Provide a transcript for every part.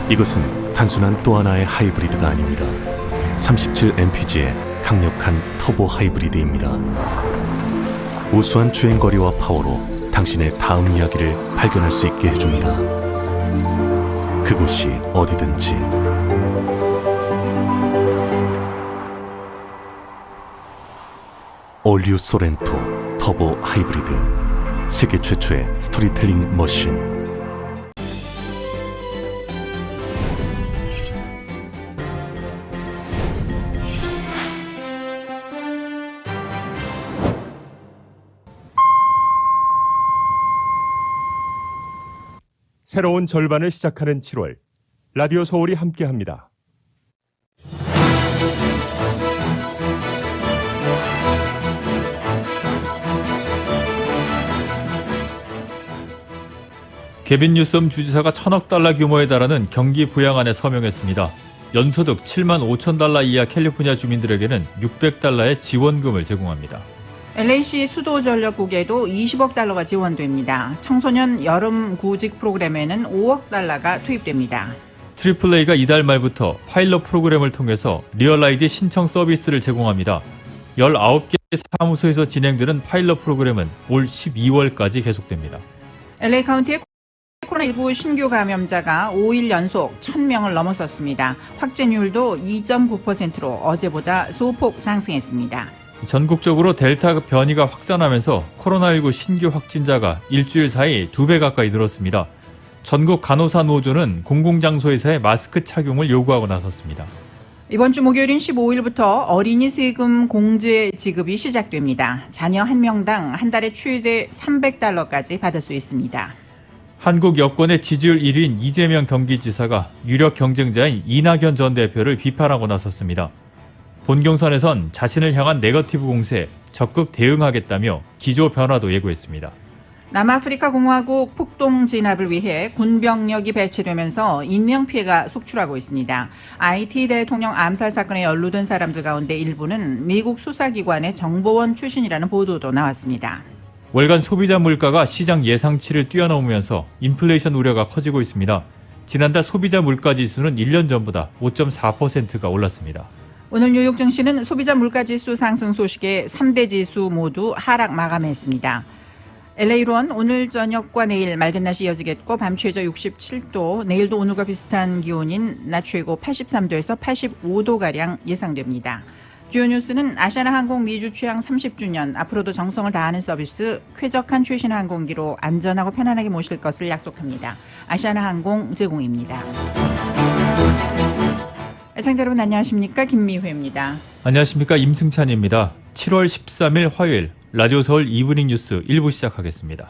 이것은 단순한 또 하나의 하이브리드가 아닙니다. 37mpg의 강력한 터보 하이브리드입니다. 우수한 주행거리와 파워로 당신의 다음 이야기를 발견할 수 있게 해줍니다. 그곳이 어디든지. 올류 소렌토 터보 하이브리드, 세계 최초의 스토리텔링 머신. 새로운 절반을 시작하는 7월, 라디오 서울이 함께합니다. 개빈 뉴섬 주지사가 1,000억 달러 규모에 달하는 경기 부양안에 서명했습니다. 연소득 7만 5천 달러 이하 캘리포니아 주민들에게는 600달러의 지원금을 제공합니다. LA시 수도전력국에도 20억 달러가 지원됩니다. 청소년 여름 구직 프로그램에는 5억 달러가 투입됩니다. AAA가 이달 말부터 파일럿 프로그램을 통해서 리얼아이디 신청 서비스를 제공합니다. 19개 사무소에서 진행되는 파일럿 프로그램은 올 12월까지 계속됩니다. LA 카운티의 코로나19 신규 감염자가 5일 연속 1,000명을 넘어섰습니다. 확진율도 2.9%로 어제보다 소폭 상승했습니다. 전국적으로 델타 변이가 확산하면서 코로나19 신규 확진자가 일주일 사이 2배 가까이 늘었습니다. 전국 간호사 노조는 공공장소에서의 마스크 착용을 요구하고 나섰습니다. 이번 주 목요일인 15일부터 어린이 세금 공제 지급이 시작됩니다. 자녀 1명당 한 달에 최대 300달러까지 받을 수 있습니다. 한국 여권의 지지율 1위인 이재명 경기지사가 유력 경쟁자인 이낙연 전 대표를 비판하고 나섰습니다. 본 경선에선 자신을 향한 네거티브 공세에 적극 대응하겠다며 기조 변화도 예고했습니다. 남아프리카 공화국 폭동 진압을 위해 군병력이 배치되면서 인명피해가 속출하고 있습니다. IT 대통령 암살 사건에 연루된 사람들 가운데 일부는 미국 수사기관의 정보원 출신이라는 보도도 나왔습니다. 월간 소비자 물가가 시장 예상치를 뛰어넘으면서 인플레이션 우려가 커지고 있습니다. 지난달 소비자 물가 지수는 1년 전보다 5.4%가 올랐습니다. 오늘 뉴욕 증시는 소비자 물가지수 상승 소식에 3대 지수 모두 하락 마감했습니다. LA로는 오늘 저녁과 내일 맑은 날씨 이어지겠고 밤 최저 67도, 내일도 오늘과 비슷한 기온인 낮 최고 83도에서 85도가량 예상됩니다. 주요 뉴스는 아시아나항공 미주 취항 30주년, 앞으로도 정성을 다하는 서비스, 쾌적한 최신 항공기로 안전하고 편안하게 모실 것을 약속합니다. 아시아나항공 제공입니다. 애청자 여러분 안녕하십니까? 김미회입니다. 안녕하십니까? 임승찬입니다. 7월 13일 화요일 라디오 서울 이브닝 뉴스 1부 시작하겠습니다.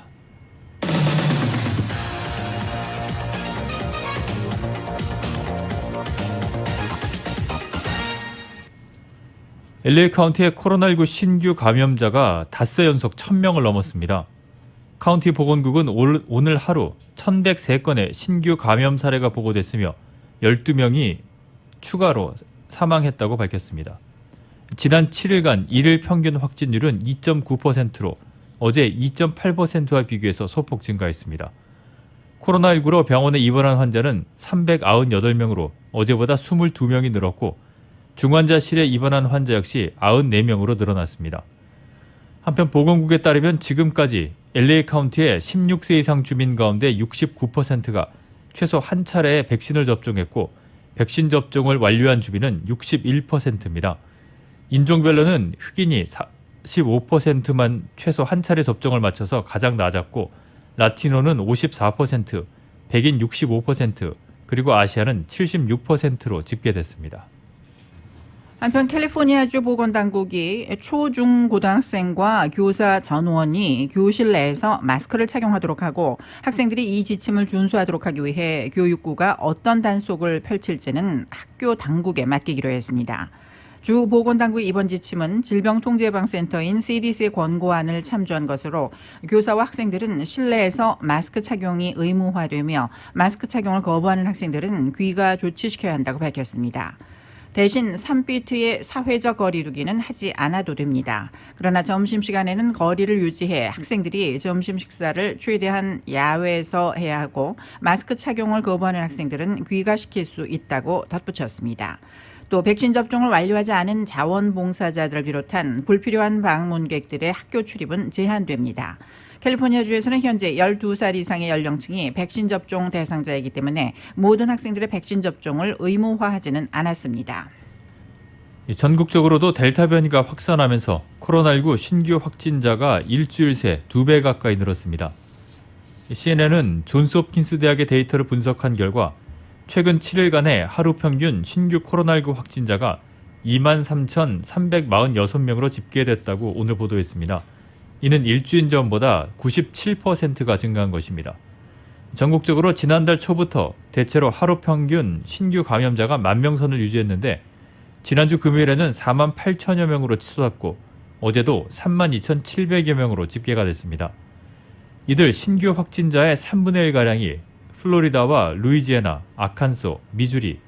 LA 카운티의 코로나19 신규 감염자가 닷새 연속 1,000명을 넘었습니다. 카운티 보건국은 오늘 하루 1,103건의 신규 감염 사례가 보고됐으며 12명이 추가로 사망했다고 밝혔습니다. 지난 7일간 일일 평균 확진율은 2.9%로 어제 2.8%와 비교해서 소폭 증가했습니다. 코로나19로 병원에 입원한 환자는 398명으로 어제보다 22명이 늘었고 중환자실에 입원한 환자 역시 94명으로 늘어났습니다. 한편 보건국에 따르면 지금까지 LA 카운티의 16세 이상 주민 가운데 69%가 최소 한 차례의 백신을 접종했고 백신 접종을 완료한 주민은 61%입니다. 인종별로는 흑인이 45%만 최소 한 차례 접종을 마쳐서 가장 낮았고 라티노는 54%, 백인 65%, 그리고 아시아는 76%로 집계됐습니다. 한편 캘리포니아주 보건당국이 초, 중, 고등학생과 교사 전원이 교실 내에서 마스크를 착용하도록 하고 학생들이 이 지침을 준수하도록 하기 위해 교육부가 어떤 단속을 펼칠지는 학교 당국에 맡기기로 했습니다. 주 보건당국의 이번 지침은 질병통제예방센터인 CDC의 권고안을 참조한 것으로 교사와 학생들은 실내에서 마스크 착용이 의무화되며 마스크 착용을 거부하는 학생들은 귀가 조치시켜야 한다고 밝혔습니다. 대신 3피트의 사회적 거리 두기는 하지 않아도 됩니다. 그러나 점심시간에는 거리를 유지해 학생들이 점심 식사를 최대한 야외에서 해야 하고 마스크 착용을 거부하는 학생들은 귀가시킬 수 있다고 덧붙였습니다. 또 백신 접종을 완료하지 않은 자원봉사자들을 비롯한 불필요한 방문객들의 학교 출입은 제한됩니다. 캘리포니아주에서는 현재 12살 이상의 연령층이 백신 접종 대상자이기 때문에 모든 학생들의 백신 접종을 의무화하지는 않았습니다. 전국적으로도 델타 변이가 확산하면서 코로나19 신규 확진자가 일주일 새 2배 가까이 늘었습니다. CNN은 존스홉킨스 대학의 데이터를 분석한 결과 최근 7일간의 하루 평균 신규 코로나19 확진자가 23,346명으로 집계됐다고 오늘 보도했습니다. 이는 일주일 전보다 97%가 증가한 것입니다. 전국적으로 지난달 초부터 대체로 하루 평균 신규 감염자가 10,000명 선을 유지했는데 지난주 금요일에는 48,000여 명으로 치솟았고 어제도 32,700여 명으로 집계가 됐습니다. 이들 신규 확진자의 3분의 1가량이 플로리다와 루이지애나, 아칸소, 미주리,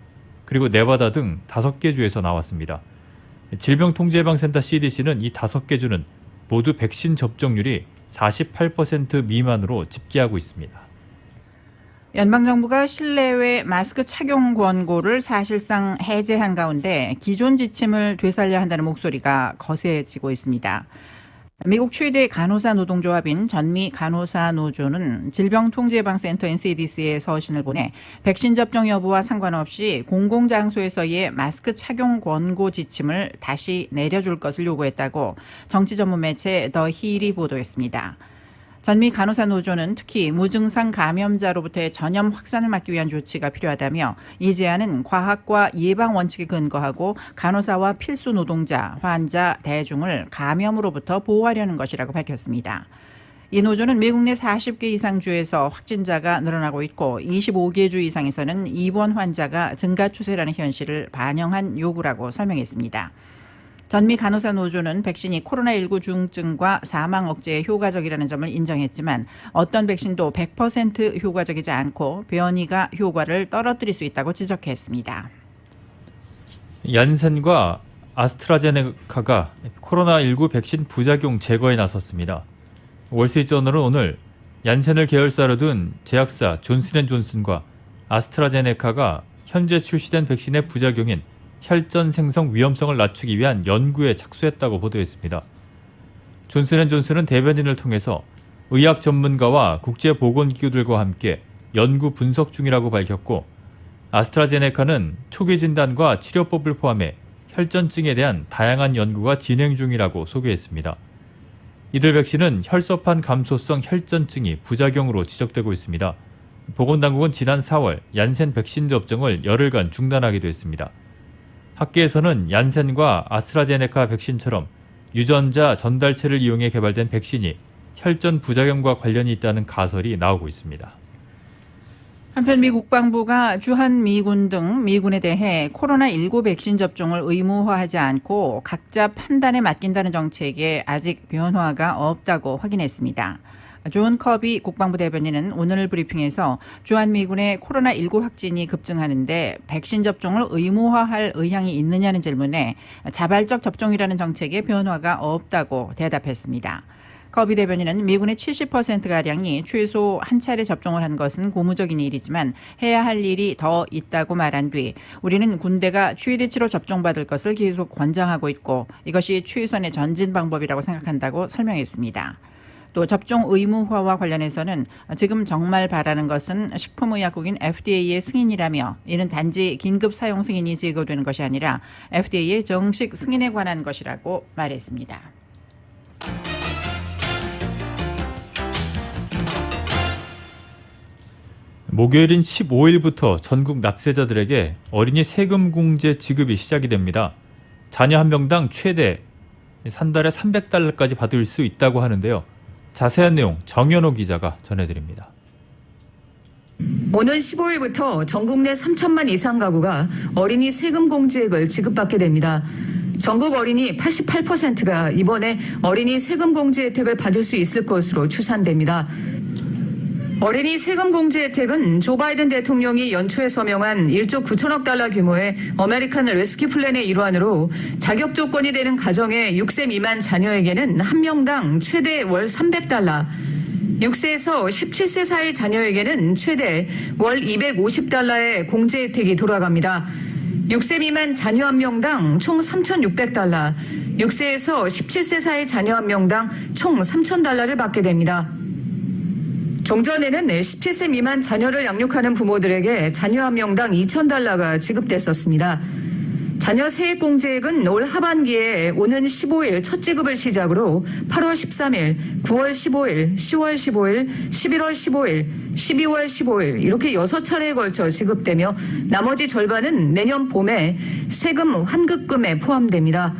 그리고 네바다 등 5개 주에서 나왔습니다. 질병통제예방센터 CDC는 이 5개 주는 모두 백신 접종률이 48% 미만으로 집계하고 있습니다. 연방정부가 실내외 마스크 착용 권고를 사실상 해제한 가운데 기존 지침을 되살려야 한다는 목소리가 거세지고 있습니다. 미국 최대 간호사 노동조합인 전미 간호사 노조는 질병통제예방센터인 CDC에 서신을 보내 백신 접종 여부와 상관없이 공공장소에서의 마스크 착용 권고 지침을 다시 내려줄 것을 요구했다고 정치 전문 매체 더 힐이 보도했습니다. 전미 간호사 노조는 특히 무증상 감염자로부터의 전염 확산을 막기 위한 조치가 필요하다며 이 제안은 과학과 예방 원칙에 근거하고 간호사와 필수 노동자, 환자, 대중을 감염으로부터 보호하려는 것이라고 밝혔습니다. 이 노조는 미국 내 40개 이상 주에서 확진자가 늘어나고 있고 25개 주 이상에서는 입원 환자가 증가 추세라는 현실을 반영한 요구라고 설명했습니다. 전미 간호사 노조는 백신이 코로나19 중증과 사망 억제에 효과적이라는 점을 인정했지만 어떤 백신도 100% 효과적이지 않고 변이가 효과를 떨어뜨릴 수 있다고 지적했습니다. 얀센과 아스트라제네카가 코로나19 백신 부작용 제거에 나섰습니다. 월스트리트저널은 오늘 얀센을 계열사로 둔 제약사 존슨앤존슨과 아스트라제네카가 현재 출시된 백신의 부작용인 혈전 생성 위험성을 낮추기 위한 연구에 착수했다고 보도했습니다. 존슨앤존슨은 대변인을 통해서 의학 전문가와 국제보건기구들과 함께 연구 분석 중이라고 밝혔고 아스트라제네카는 초기 진단과 치료법을 포함해 혈전증에 대한 다양한 연구가 진행 중이라고 소개했습니다. 이들 백신은 혈소판 감소성 혈전증이 부작용으로 지적되고 있습니다. 보건당국은 지난 4월 얀센 백신 접종을 열흘간 중단하기도 했습니다. 학계에서는 얀센과 아스트라제네카 백신처럼 유전자 전달체를 이용해 개발된 백신이 혈전 부작용과 관련이 있다는 가설이 나오고 있습니다. 한편 미 국방부가 주한미군 등 미군에 대해 코로나19 백신 접종을 의무화하지 않고 각자 판단에 맡긴다는 정책에 아직 변화가 없다고 확인했습니다. 존 커비 국방부 대변인은 오늘 브리핑에서 주한미군의 코로나19 확진이 급증하는데 백신 접종을 의무화할 의향이 있느냐는 질문에 자발적 접종이라는 정책에 변화가 없다고 대답했습니다. 커비 대변인은 미군의 70%가량이 최소 한 차례 접종을 한 것은 고무적인 일이지만 해야 할 일이 더 있다고 말한 뒤 우리는 군대가 최대치로 접종받을 것을 계속 권장하고 있고 이것이 최선의 전진 방법이라고 생각한다고 설명했습니다. 또 접종 의무화와 관련해서는 지금 정말 바라는 것은 식품의약국인 FDA의 승인이라며 이는 단지 긴급 사용 승인이 제거되는 것이 아니라 FDA의 정식 승인에 관한 것이라고 말했습니다. 목요일인 15일부터 전국 납세자들에게 어린이 세금 공제 지급이 시작이 됩니다. 자녀 한 명당 최대 한 달에 $300까지 받을 수 있다고 하는데요. 자세한 내용 정연호 기자가 전해드립니다. 오는 15일부터 전국 내 3천만 이상 가구가 어린이 세금 공제액을 지급받게 됩니다. 전국 어린이 88%가 이번에 어린이 세금 공제 혜택을 받을 수 있을 것으로 추산됩니다. 어린이 세금 공제 혜택은 조 바이든 대통령이 연초에 서명한 1조 9천억 달러 규모의 어메리칸 레스큐 플랜의 일환으로 자격 조건이 되는 가정의 6세 미만 자녀에게는 한 명당 최대 월 300달러, 6세에서 17세 사이 자녀에게는 최대 월 250달러의 공제 혜택이 돌아갑니다. 6세 미만 자녀 한 명당 총 3,600달러, 6세에서 17세 사이 자녀 한 명당 총 3,000달러를 받게 됩니다. 종전에는 17세 미만 자녀를 양육하는 부모들에게 자녀 한 명당 2,000달러가 지급됐었습니다. 자녀 세액 공제액은 올 하반기에 오는 15일 첫 지급을 시작으로 8월 13일, 9월 15일, 10월 15일, 11월 15일, 12월 15일 이렇게 6차례에 걸쳐 지급되며 나머지 절반은 내년 봄에 세금 환급금에 포함됩니다.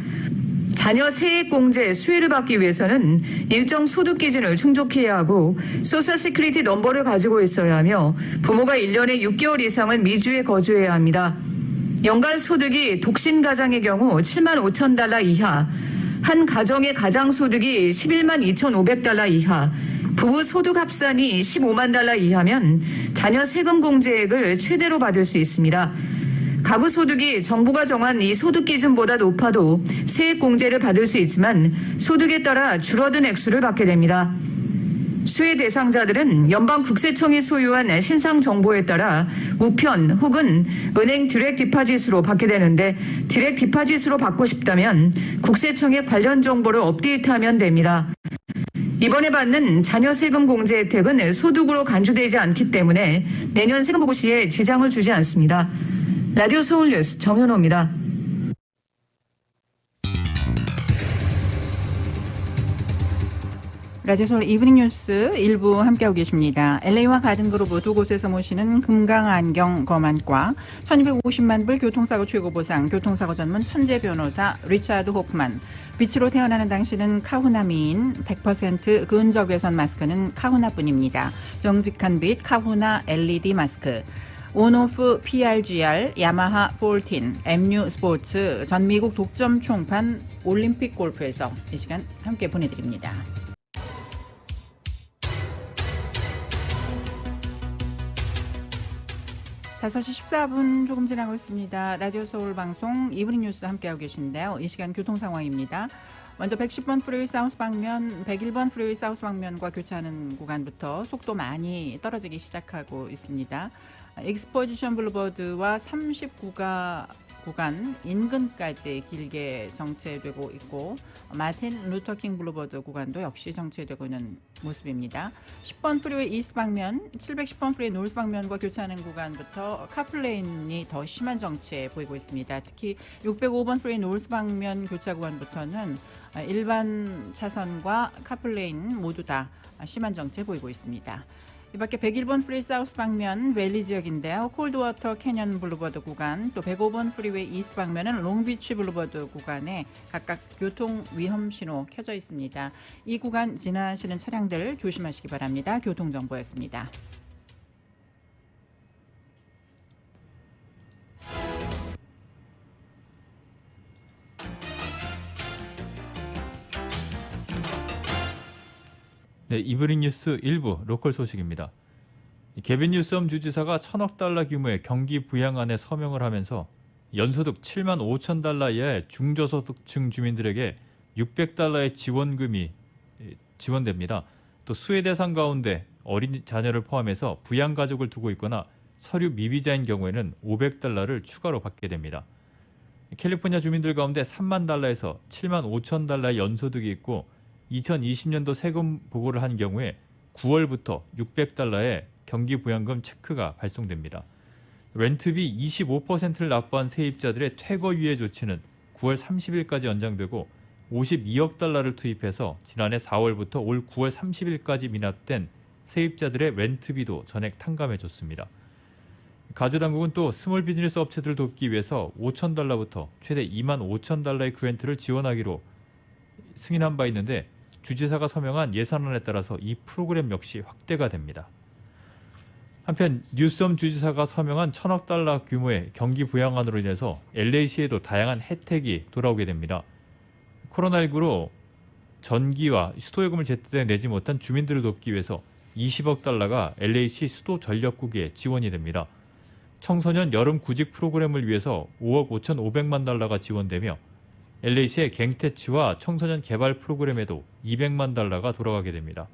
자녀 세액 공제 수혜를 받기 위해서는 일정 소득 기준을 충족해야 하고 소셜 시큐리티 넘버를 가지고 있어야 하며 부모가 1년에 6개월 이상을 미주에 거주해야 합니다. 연간 소득이 독신 가장의 경우 7만 5천 달러 이하, 한 가정의 가장 소득이 11만 2,500달러 이하, 부부 소득 합산이 15만 달러 이하면 자녀 세금 공제액을 최대로 받을 수 있습니다. 가구 소득이 정부가 정한 이 소득 기준보다 높아도 세액 공제를 받을 수 있지만 소득에 따라 줄어든 액수를 받게 됩니다. 수혜 대상자들은 연방 국세청이 소유한 신상 정보에 따라 우편 혹은 은행 디렉 디파짓으로 받게 되는데 디렉 디파짓으로 받고 싶다면 국세청에 관련 정보를 업데이트하면 됩니다. 이번에 받는 자녀 세금 공제 혜택은 소득으로 간주되지 않기 때문에 내년 세금 보고 시에 지장을 주지 않습니다. 라디오 서울 뉴스 정현호입니다. 라디오 서울 이브닝 뉴스 일부 함께하고 계십니다. LA와 가든그루브 두 곳에서 모시는 금강안경 검안과 1250만 불 교통사고 최고보상 교통사고 전문 천재 변호사 리차드 호프만, 빛으로 태어나는 당신은 카후나미인 100% 근적외선 마스크는 카후나뿐입니다. 정직한 빛 카후나 LED 마스크, 온오프 PRGR, 야마하 14, MU 스포츠, 전 미국 독점 총판 올림픽 골프에서 이 시간 함께 보내드립니다. 5시 14분 조금 지나고 있습니다. 라디오 서울 방송 이브닝 뉴스 함께하고 계신데요. 이 시간 교통 상황입니다. 먼저 110번 프리웨이 사우스 방면, 101번 프리웨이 사우스 방면과 교차하는 구간부터 속도 많이 떨어지기 시작하고 있습니다. 익스포지션 블루버드와 39가 구간 인근까지 길게 정체되고 있고, 마틴 루터킹 블루버드 구간도 역시 정체되고 있는 모습입니다. 10번 프리웨이 이스트 방면, 710번 프리웨이 노스 방면과 교차하는 구간부터 카플레인이 더 심한 정체 보이고 있습니다. 특히 605번 프리웨이 노스 방면 교차 구간부터는 일반 차선과 카플레인 모두 다 심한 정체 보이고 있습니다. 이 밖에 101번 프리웨이 사우스 방면 밸리 지역인데요. 콜드워터 캐년 블루버드 구간, 또 105번 프리웨이 이스트 방면은 롱비치 블루버드 구간에 각각 교통 위험 신호 켜져 있습니다. 이 구간 지나시는 차량들 조심하시기 바랍니다. 교통정보였습니다. 네, 이브닝 뉴스 일부 로컬 소식입니다. 개빈 뉴섬 주지사가 1,000억 달러 규모의 경기 부양안에 서명을 하면서 연소득 7만 5천 달러 이하의 중저소득층 주민들에게 600달러의 지원금이 지원됩니다. 또 수혜 대상 가운데 어린 자녀를 포함해서 부양 가족을 두고 있거나 서류 미비자인 경우에는 500달러를 추가로 받게 됩니다. 캘리포니아 주민들 가운데 3만 달러에서 7만 5천 달러의 연소득이 있고 2020년도 세금 보고를 한 경우에 9월부터 600달러의 경기부양금 체크가 발송됩니다. 렌트비 25%를 납부한 세입자들의 퇴거 유예 조치는 9월 30일까지 연장되고 52억 달러를 투입해서 지난해 4월부터 올 9월 30일까지 미납된 세입자들의 렌트비도 전액 탕감해줬습니다. 가주당국은 또 스몰 비즈니스 업체들을 돕기 위해서 5천 달러부터 최대 2만 5천 달러의 그랜트를 지원하기로 승인한 바 있는데 주지사가 서명한 예산안에 따라서 이 프로그램 역시 확대가 됩니다. 한편 뉴섬 주지사가 서명한 1,000억 달러 규모의 경기 부양안으로 인해서 LA시에도 다양한 혜택이 돌아오게 됩니다. 코로나19로 전기와 수도요금을 제때 내지 못한 주민들을 돕기 위해서 20억 달러가 LA시 수도 전력국에 지원이 됩니다. 청소년 여름 구직 프로그램을 위해서 5억 5,500만 달러가 지원되며 LA시의 갱태치와 청소년 개발 프로그램에도 200만 달러가 돌아가게 됩니다.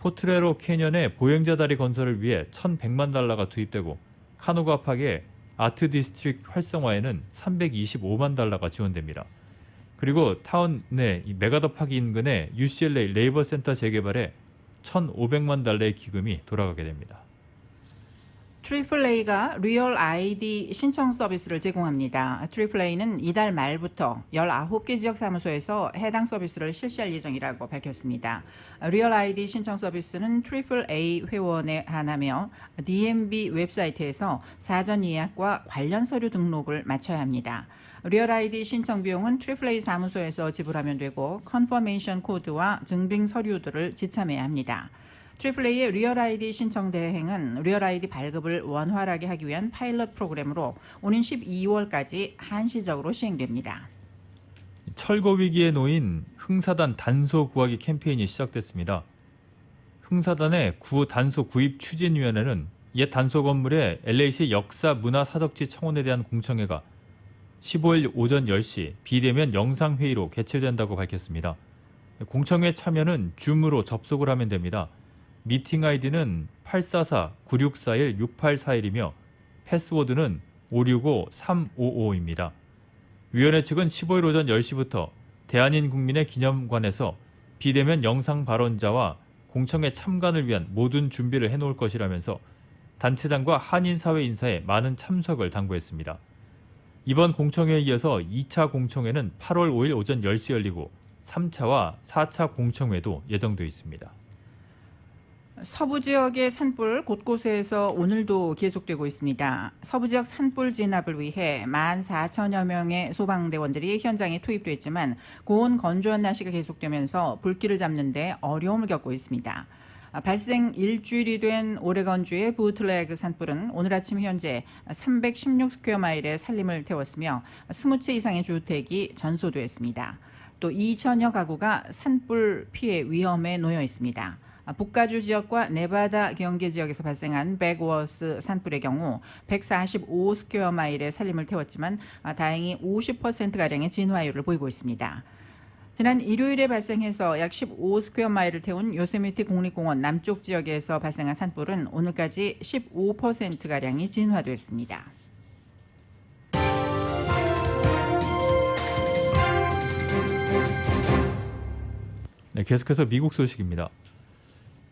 포트레로 캐년의 보행자 다리 건설을 위해 1,100만 달러가 투입되고 카노가 파크의 아트 디스트릭트 활성화에는 325만 달러가 지원됩니다. 그리고 타운 내 메가더 파크 인근의 UCLA 레이버 센터 재개발에 1,500만 달러의 기금이 돌아가게 됩니다. AAA가 리얼 아이디 신청 서비스를 제공합니다. AAA는 이달 말부터 19개 지역 사무소에서 해당 서비스를 실시할 예정이라고 밝혔습니다. 리얼 아이디 신청 서비스는 AAA 회원에 한하며 DMV 웹사이트에서 사전 예약과 관련 서류 등록을 마쳐야 합니다. 리얼 아이디 신청 비용은 AAA 사무소에서 지불하면 되고 컨퍼메이션 코드와 증빙 서류들을 지참해야 합니다. AAA의 리얼 아이디 신청 대행은 리얼 아이디 발급을 원활하게 하기 위한 파일럿 프로그램으로 오는 12월까지 한시적으로 시행됩니다. 철거 위기에 놓인 흥사단 단소 구하기 캠페인이 시작됐습니다. 흥사단의 구 단소 구입 추진위원회는 옛 단소 건물의 LA시 역사 문화 사적지 청원에 대한 공청회가 15일 오전 10시 비대면 영상회의로 개최된다고 밝혔습니다. 공청회 참여는 줌으로 접속을 하면 됩니다. 미팅 아이디는 844-9641-6841이며 패스워드는 565-355입니다. 위원회 측은 15일 오전 10시부터 대한인국민의 기념관에서 비대면 영상 발언자와 공청회 참관을 위한 모든 준비를 해놓을 것이라면서 단체장과 한인사회 인사에 많은 참석을 당부했습니다. 이번 공청회에 이어서 2차 공청회는 8월 5일 오전 10시 열리고 3차와 4차 공청회도 예정되어 있습니다. 서부 지역의 산불 곳곳에서 오늘도 계속되고 있습니다. 서부 지역 산불 진압을 위해 14,000여 명의 소방대원들이 현장에 투입됐지만 고온 건조한 날씨가 계속되면서 불길을 잡는 데 어려움을 겪고 있습니다. 발생 일주일이 된 오레건주의 부틀레그 산불은 오늘 아침 현재 316스퀘어마일의 산림을 태웠으며 20채 이상의 주택이 전소됐습니다. 또 2천여 가구가 산불 피해 위험에 놓여 있습니다. 북가주 지역과 네바다 경계 지역에서 발생한 백워스 산불의 경우 145스퀘어마일의 산림을 태웠지만 다행히 50%가량의 진화율을 보이고 있습니다. 지난 일요일에 발생해서 약 15스퀘어마일을 태운 요세미티 국립공원 남쪽 지역에서 발생한 산불은 오늘까지 15%가량이 진화됐습니다. 네, 계속해서 미국 소식입니다.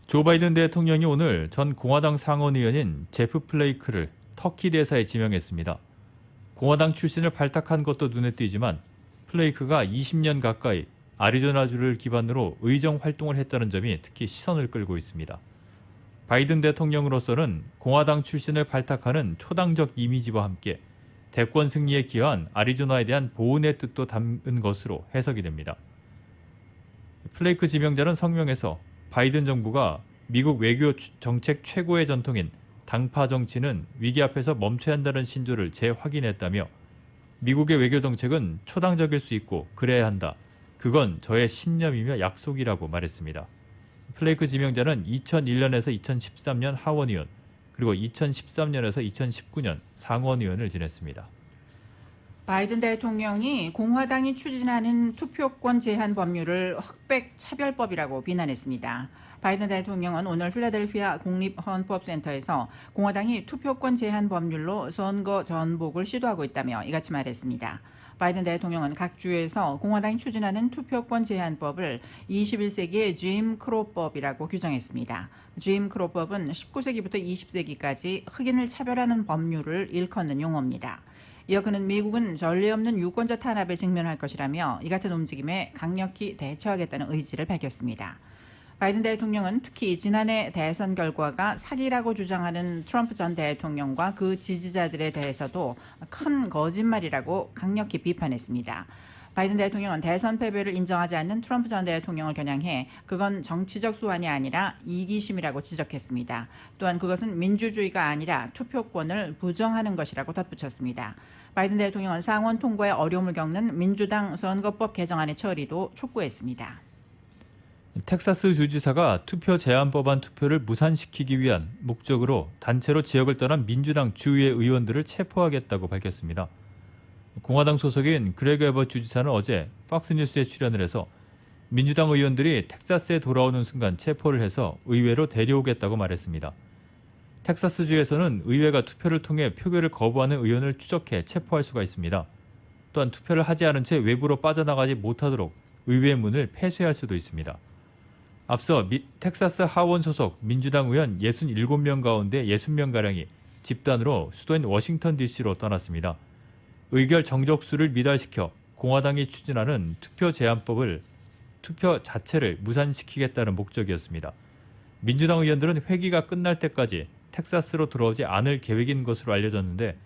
조 바이든 대통령이 오늘 전 공화당 상원의원인 제프 플레이크를 터키 대사에 지명했습니다. 공화당 출신을 발탁한 것도 눈에 띄지만 플레이크가 20년 가까이 아리조나주를 기반으로 의정 활동을 했다는 점이 특히 시선을 끌고 있습니다. 바이든 대통령으로서는 공화당 출신을 발탁하는 초당적 이미지와 함께 대권 승리에 기여한 아리조나에 대한 보훈의 뜻도 담은 것으로 해석이 됩니다. 플레이크 지명자는 성명에서 바이든 정부가 미국 외교 정책 최고의 전통인 당파 정치는 위기 앞에서 멈춰야 한다는 신조를 재확인했다며 미국의 외교 정책은 초당적일 수 있고 그래야 한다. 그건 저의 신념이며 약속이라고 말했습니다. 플레이크 지명자는 2001년에서 2013년 하원의원 그리고 2013년에서 2019년 상원의원을 지냈습니다. 바이든 대통령이 공화당이 추진하는 투표권 제한 법률을 흑백 차별법이라고 비난했습니다. 바이든 대통령은 오늘 필라델피아 국립헌법센터에서 공화당이 투표권 제한 법률로 선거 전복을 시도하고 있다며 이같이 말했습니다. 바이든 대통령은 각 주에서 공화당이 추진하는 투표권 제한법을 21세기의 짐 크로법이라고 규정했습니다. 짐 크로법은 19세기부터 20세기까지 흑인을 차별하는 법률을 일컫는 용어입니다. 이어 그는 미국은 전례 없는 유권자 탄압에 직면할 것이라며 이 같은 움직임에 강력히 대처하겠다는 의지를 밝혔습니다. 바이든 대통령은 특히 지난해 대선 결과가 사기라고 주장하는 트럼프 전 대통령과 그 지지자들에 대해서도 큰 거짓말이라고 강력히 비판했습니다. 바이든 대통령은 대선 패배를 인정하지 않는 트럼프 전 대통령을 겨냥해 그건 정치적 소환이 아니라 이기심이라고 지적했습니다. 또한 그것은 민주주의가 아니라 투표권을 부정하는 것이라고 덧붙였습니다. 바이든 대통령은 상원 통과에 어려움을 겪는 민주당 선거법 개정안의 처리도 촉구했습니다. 텍사스 주지사가 투표 제한 법안 투표를 무산시키기 위한 목적으로 단체로 지역을 떠난 민주당 주의 의원들을 체포하겠다고 밝혔습니다. 공화당 소속인 그레그 에버트 주지사는 어제 팍스뉴스에 출연을 해서 민주당 의원들이 텍사스에 돌아오는 순간 체포를 해서 의회로 데려오겠다고 말했습니다. 텍사스주에서는 의회가 투표를 통해 표결을 거부하는 의원을 추적해 체포할 수가 있습니다. 또한 투표를 하지 않은 채 외부로 빠져나가지 못하도록 의회 문을 폐쇄할 수도 있습니다. 앞서 텍사스 하원 소속 민주당 의원 67명 가운데 60명가량이 집단으로 수도인 워싱턴 DC로 떠났습니다. 의결 정족수를 미달시켜 공화당이 추진하는 투표 제한법을 투표 자체를 무산시키겠다는 목적이었습니다. 민주당 의원들은 회기가 끝날 때까지 텍사스로 돌아오지 않을 계획인 것으로 알려졌는데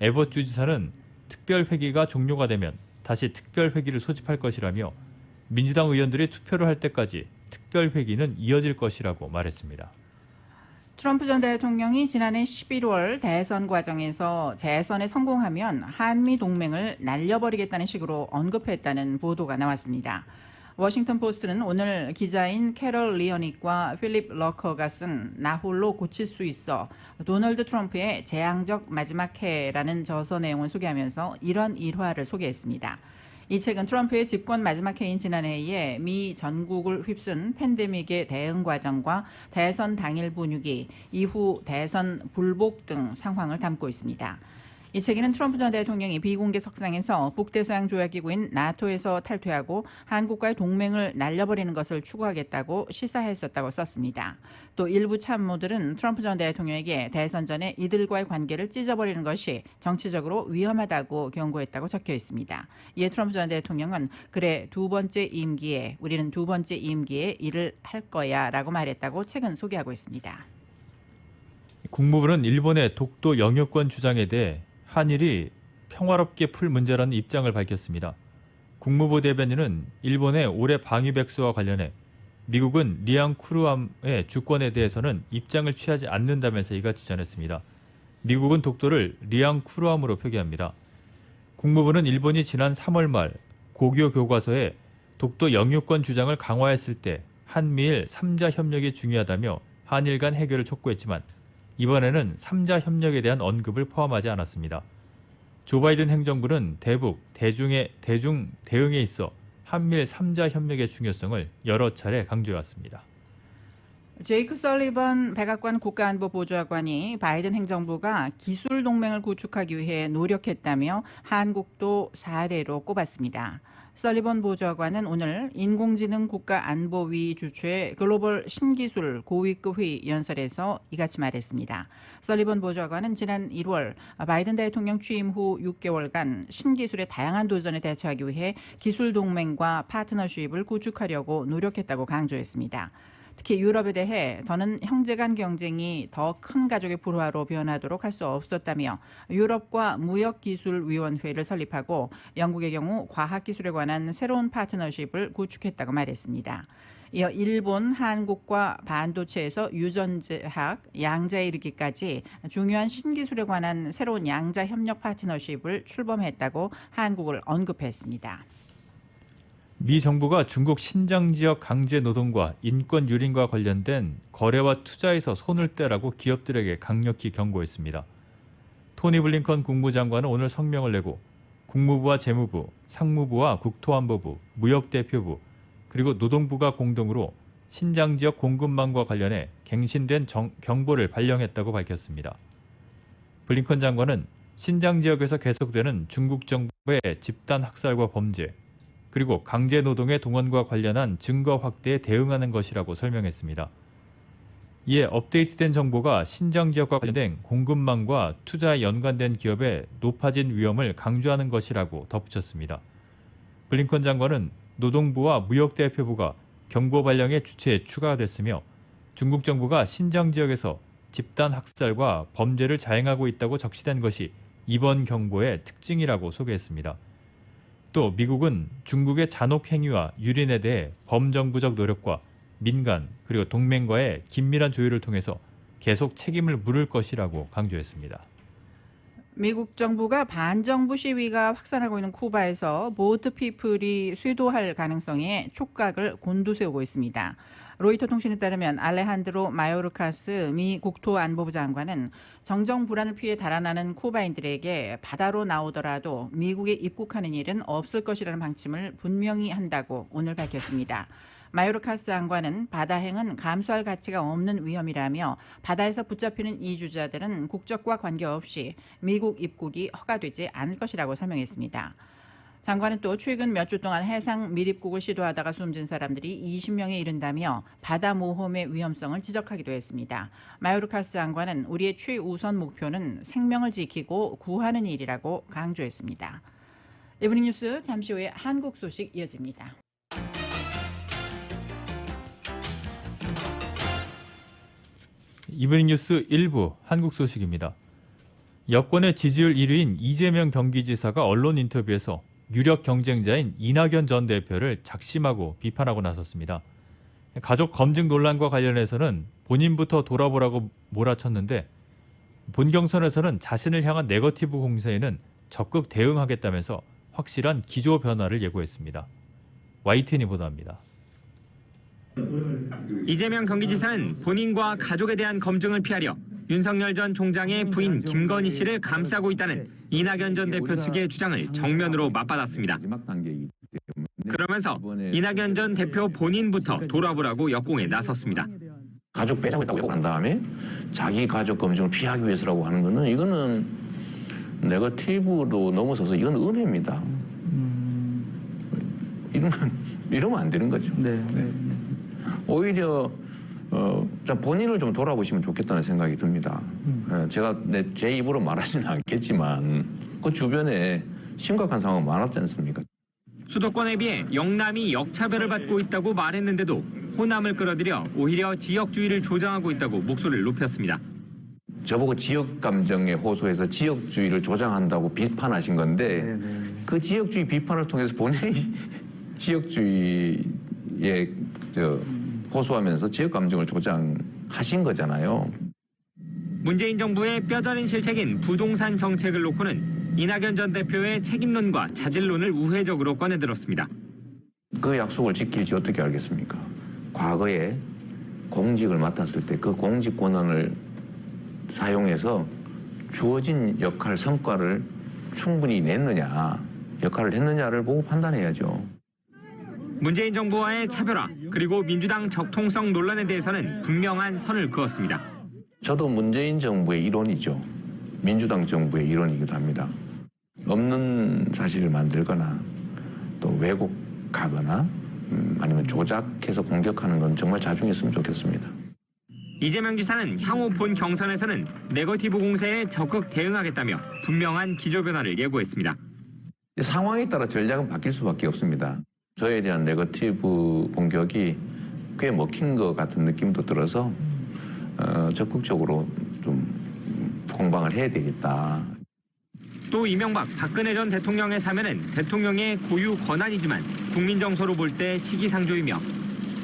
에버트 주지사는 특별 회기가 종료가 되면 다시 특별 회기를 소집할 것이라며 민주당 의원들이 투표를 할 때까지 특별 회기는 이어질 것이라고 말했습니다. 트럼프 전 대통령이 지난해 11월 대선 과정에서 재선에 성공하면 한미 동맹을 날려버리겠다는 식으로 언급했다는 보도가 나왔습니다. 워싱턴 포스트는 오늘 기자인 캐럴 리어닉과 필립 러커가 쓴 나 홀로 고칠 수 있어 도널드 트럼프의 재앙적 마지막 해라는 저서 내용을 소개하면서 이런 일화를 소개했습니다. 이 책은 트럼프의 집권 마지막 해인 지난해에 미 전국을 휩쓴 팬데믹의 대응 과정과 대선 당일 분위기, 이후 대선 불복 등 상황을 담고 있습니다. 이 책에는 트럼프 전 대통령이 비공개 석상에서 북대서양 조약기구인 나토에서 탈퇴하고 한국과의 동맹을 날려버리는 것을 추구하겠다고 시사했었다고 썼습니다. 또 일부 참모들은 트럼프 전 대통령에게 대선 전에 이들과의 관계를 찢어버리는 것이 정치적으로 위험하다고 경고했다고 적혀 있습니다. 이에 트럼프 전 대통령은 그래 우리는 두 번째 임기에 일을 할 거야 라고 말했다고 책은 소개하고 있습니다. 국무부는 일본의 독도 영유권 주장에 대해 한일이 평화롭게 풀 문제라는 입장을 밝혔습니다. 국무부 대변인은 일본의 올해 방위 백수와 관련해 미국은 리앙쿠르함의 주권에 대해서는 입장을 취하지 않는다면서 이같이 전했습니다. 미국은 독도를 리앙쿠르함으로 표기합니다. 국무부는 일본이 지난 3월 말 고교 교과서에 독도 영유권 주장을 강화했을 때 한미일 3자 협력이 중요하다며 한일 간 해결을 촉구했지만 이번에는 3자 협력에 대한 언급을 포함하지 않았습니다. 조 바이든 행정부는 대북, 대중 대응에 있어 한미일 3자 협력의 중요성을 여러 차례 강조해왔습니다. 제이크 설리번 백악관 국가안보보좌관이 바이든 행정부가 기술 동맹을 구축하기 위해 노력했다며 한국도 사례로 꼽았습니다. 설리번 보좌관은 오늘 인공지능 국가안보위 주최 글로벌 신기술 고위급 회의 연설에서 이같이 말했습니다. 설리번 보좌관은 지난 1월 바이든 대통령 취임 후 6개월간 신기술의 다양한 도전에 대처하기 위해 기술 동맹과 파트너십을 구축하려고 노력했다고 강조했습니다. 특히 유럽에 대해 더는 형제 간 경쟁이 더 큰 가족의 불화로 변하도록 할 수 없었다며 유럽과 무역기술위원회를 설립하고 영국의 경우 과학기술에 관한 새로운 파트너십을 구축했다고 말했습니다. 이어 일본, 한국과 반도체에서 유전자학, 양자에 이르기까지 중요한 신기술에 관한 새로운 양자 협력 파트너십을 출범했다고 한국을 언급했습니다. 미 정부가 중국 신장 지역 강제 노동과 인권 유린과 관련된 거래와 투자에서 손을 떼라고 기업들에게 강력히 경고했습니다. 토니 블링컨 국무장관은 오늘 성명을 내고 국무부와 재무부, 상무부와 국토안보부, 무역대표부, 그리고 노동부가 공동으로 신장 지역 공급망과 관련해 갱신된 경보를 발령했다고 밝혔습니다. 블링컨 장관은 신장 지역에서 계속되는 중국 정부의 집단 학살과 범죄, 그리고 강제노동의 동원과 관련한 증거 확대에 대응하는 것이라고 설명했습니다. 이에 업데이트된 정보가 신장 지역과 관련된 공급망과 투자에 연관된 기업의 높아진 위험을 강조하는 것이라고 덧붙였습니다. 블링컨 장관은 노동부와 무역대표부가 경보 발령의 주체에 추가됐으며 중국 정부가 신장 지역에서 집단 학살과 범죄를 자행하고 있다고 적시된 것이 이번 경보의 특징이라고 소개했습니다. 또 미국은 중국의 잔혹 행위와 유린에 대해 범정부적 노력과 민간 그리고 동맹과의 긴밀한 조율을 통해서 계속 책임을 물을 것이라고 강조했습니다. 미국 정부가 반정부 시위가 확산하고 있는 쿠바에서 보트 피플이 쇄도할 가능성에 촉각을 곤두세우고 있습니다. 로이터 통신에 따르면 알레한드로 마요르카스 미 국토안보부 장관은 정정 불안을 피해 달아나는 쿠바인들에게 바다로 나오더라도 미국에 입국하는 일은 없을 것이라는 방침을 분명히 한다고 오늘 밝혔습니다. 마요르카스 장관은 바다행은 감수할 가치가 없는 위험이라며 바다에서 붙잡히는 이주자들은 국적과 관계없이 미국 입국이 허가되지 않을 것이라고 설명했습니다. 장관은 또 최근 몇 주 동안 해상 밀입국을 시도하다가 숨진 사람들이 20명에 이른다며 바다 모험의 위험성을 지적하기도 했습니다. 마요르카스 장관은 우리의 최우선 목표는 생명을 지키고 구하는 일이라고 강조했습니다. 이브닝 뉴스 잠시 후에 한국 소식 이어집니다. 이브닝 뉴스 1부 한국 소식입니다. 여권의 지지율 1위인 이재명 경기지사가 언론 인터뷰에서 유력 경쟁자인 이낙연 전 대표를 작심하고 비판하고 나섰습니다. 가족 검증 논란과 관련해서는 본인부터 돌아보라고 몰아쳤는데 본 경선에서는 자신을 향한 네거티브 공세에는 적극 대응하겠다면서 확실한 기조 변화를 예고했습니다. YTN이 보도합니다. 이재명 경기지사는 본인과 가족에 대한 검증을 피하려 윤석열 전 총장의 부인 김건희 씨를 감싸고 있다는 이낙연 전 대표 측의 주장을 정면으로 맞받았습니다. 그러면서 이낙연 전 대표 본인부터 돌아보라고 역공에 나섰습니다. 가족 빼자고 했다고 한 다음에 자기 가족 검증을 피하기 위해서라고 하는 거는 이거는 네거티브로 넘어서서 이건 은혜입니다. 이러면 안 되는 거죠. 오히려 본인을 좀 돌아보시면 좋겠다는 생각이 듭니다. 제가 제 입으로 말하지는 않겠지만 그 주변에 심각한 상황 많았지 않습니까? 수도권에 비해 영남이 역차별을 받고 있다고 말했는데도 호남을 끌어들여 오히려 지역주의를 조장하고 있다고 목소리를 높였습니다. 저보고 지역 감정에 호소해서 지역주의를 조장한다고 비판하신 건데 그 지역주의 비판을 통해서 본인이 지역주의에 호소하면서 지역 감정을 조장하신 거잖아요. 문재인 정부의 뼈저린 실책인 부동산 정책을 놓고는 이낙연 전 대표의 책임론과 자질론을 우회적으로 꺼내들었습니다. 그 약속을 지킬지 어떻게 알겠습니까? 과거에 공직을 맡았을 때 그 공직 권한을 사용해서 주어진 역할, 성과를 충분히 냈느냐, 역할을 했느냐를 보고 판단해야죠. 문재인 정부와의 차별화 그리고 민주당 적통성 논란에 대해서는 분명한 선을 그었습니다. 저도 문재인 정부의 일원이죠. 민주당 정부의 일원이기도 합니다. 없는 사실을 만들거나 또 왜곡하거나 아니면 조작해서 공격하는 건 정말 자중했으면 좋겠습니다. 이재명 지사는 향후 본 경선에서는 네거티브 공세에 적극 대응하겠다며 분명한 기조 변화를 예고했습니다. 상황에 따라 전략은 바뀔 수밖에 없습니다. 저에 대한 네거티브 공격이 꽤 먹힌 것 같은 느낌도 들어서 적극적으로 좀 공방을 해야 되겠다. 또 이명박, 박근혜 전 대통령의 사면은 대통령의 고유 권한이지만 국민 정서로 볼 때 시기상조이며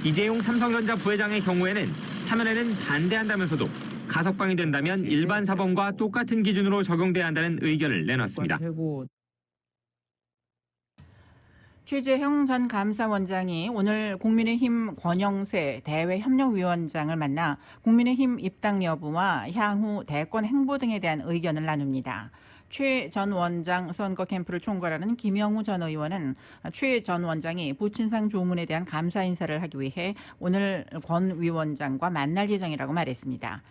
이재용 삼성전자 부회장의 경우에는 사면에는 반대한다면서도 가석방이 된다면 일반 사범과 똑같은 기준으로 적용돼야 한다는 의견을 내놨습니다. 최재형 전 감사원장이 오늘 국민의힘 권영세 대외협력위원장을 만나 국민의힘 입당 여부와 향후 대권 행보 등에 대한 의견을 나눕니다. 최 전 원장 선거 캠프를 총괄하는 김영우 전 의원은 최 전 원장이 부친상 조문에 대한 감사 인사를 하기 위해 오늘 권 위원장과 만날 예정이라고 말했습니다.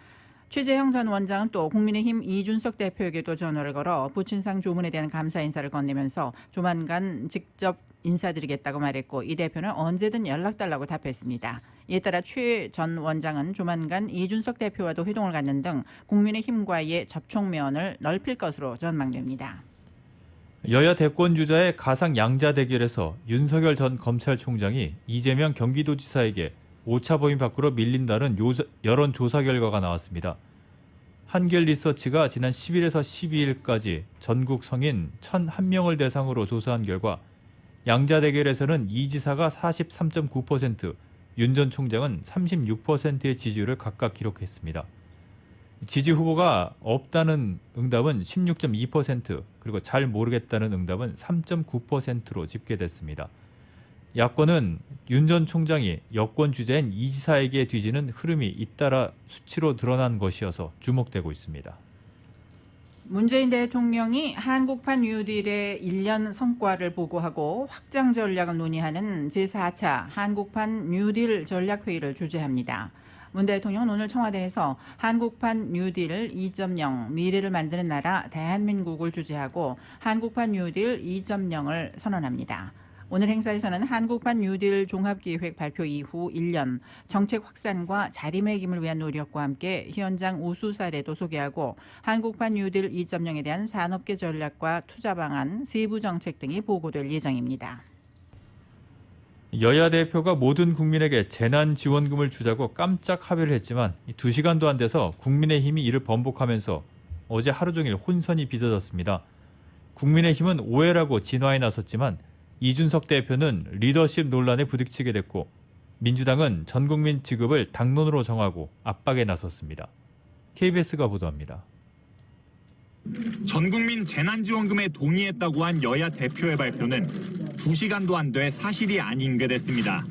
최재형 전 원장은 또 국민의힘 이준석 대표에게도 전화를 걸어 부친상 조문에 대한 감사 인사를 건네면서 조만간 직접 인사드리겠다고 말했고 이 대표는 언제든 연락달라고 답했습니다. 이에 따라 최 전 원장은 조만간 이준석 대표와도 회동을 갖는 등 국민의힘과의 접촉면을 넓힐 것으로 전망됩니다. 여야 대권 주자의 가상 양자 대결에서 윤석열 전 검찰총장이 이재명 경기도지사에게 오차범위 밖으로 밀린다는 여론조사 결과가 나왔습니다. 한결리서치가 지난 10일에서 12일까지 전국 성인 1,001명을 대상으로 조사한 결과 양자 대결에서는 이 지사가 43.9%, 윤 전 총장은 36%의 지지율을 각각 기록했습니다. 지지 후보가 없다는 응답은 16.2%, 그리고 잘 모르겠다는 응답은 3.9%로 집계됐습니다. 야권은 윤 전 총장이 여권 주자인 이 지사에게 뒤지는 흐름이 잇따라 수치로 드러난 것이어서 주목되고 있습니다. 문재인 대통령이 한국판 뉴딜의 1년 성과를 보고하고 확장 전략을 논의하는 제4차 한국판 뉴딜 전략회의를 주재합니다. 문 대통령은 오늘 청와대에서 한국판 뉴딜 2.0 미래를 만드는 나라 대한민국을 주재하고 한국판 뉴딜 2.0을 선언합니다. 오늘 행사에서는 한국판 뉴딜 종합기획 발표 이후 1년 정책 확산과 자리매김을 위한 노력과 함께 현장 우수 사례도 소개하고 한국판 뉴딜 2.0에 대한 산업계 전략과 투자 방안, 세부 정책 등이 보고될 예정입니다. 여야 대표가 모든 국민에게 재난지원금을 주자고 깜짝 합의를 했지만 2시간도 안 돼서 국민의힘이 이를 번복하면서 어제 하루 종일 혼선이 빚어졌습니다. 국민의힘은 오해라고 진화에 나섰지만 이준석 대표는 리더십 논란에 부딪히게 됐고 민주당은 전국민 지급을 당론으로 정하고 압박에 나섰습니다. KBS가 보도합니다. 전국민 재난지원금에 동의했다고 한 여야 대표의 발표는 2시간도 안 돼 사실이 아닌 게 됐습니다.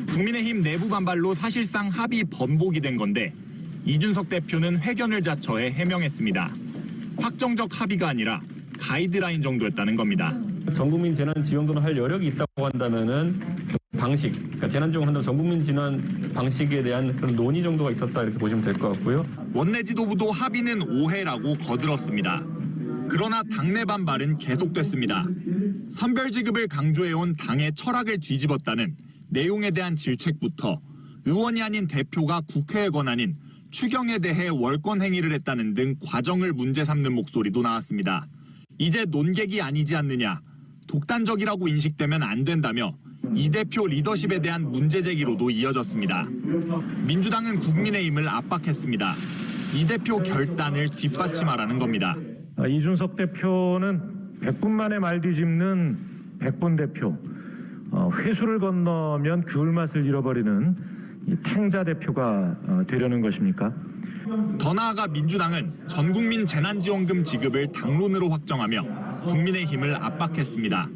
국민의힘 내부 반발로 사실상 합의 번복이 된 건데 이준석 대표는 회견을 자처해 해명했습니다. 확정적 합의가 아니라 가이드라인 정도였다는 겁니다. 전국민 재난지원금을 할 여력이 있다고 한다면은 방식, 그러니까 재난지원금 한다면 전국민 지원 방식에 대한 그런 논의 정도가 있었다 이렇게 보시면 될 것 같고요. 원내 지도부도 합의는 오해라고 거들었습니다. 그러나 당내 반발은 계속됐습니다. 선별지급을 강조해온 당의 철학을 뒤집었다는 내용에 대한 질책부터 의원이 아닌 대표가 국회의 권한인 추경에 대해 월권 행위를 했다는 등 과정을 문제 삼는 목소리도 나왔습니다. 이제 논객이 아니지 않느냐, 독단적이라고 인식되면 안 된다며 이 대표 리더십에 대한 문제 제기로도 이어졌습니다. 민주당은 국민의힘을 압박했습니다. 이 대표 결단을 뒷받침하라는 겁니다. 이준석 대표는 100분 만에 말 뒤집는 100분 대표, 회수를 건너면 귤 맛을 잃어버리는 이 탱자 대표가 되려는 것입니까? 더 나아가 민주당은 전국민 재난지원금 지급을 당론으로 확정하며 국민의힘을 압박했습니다.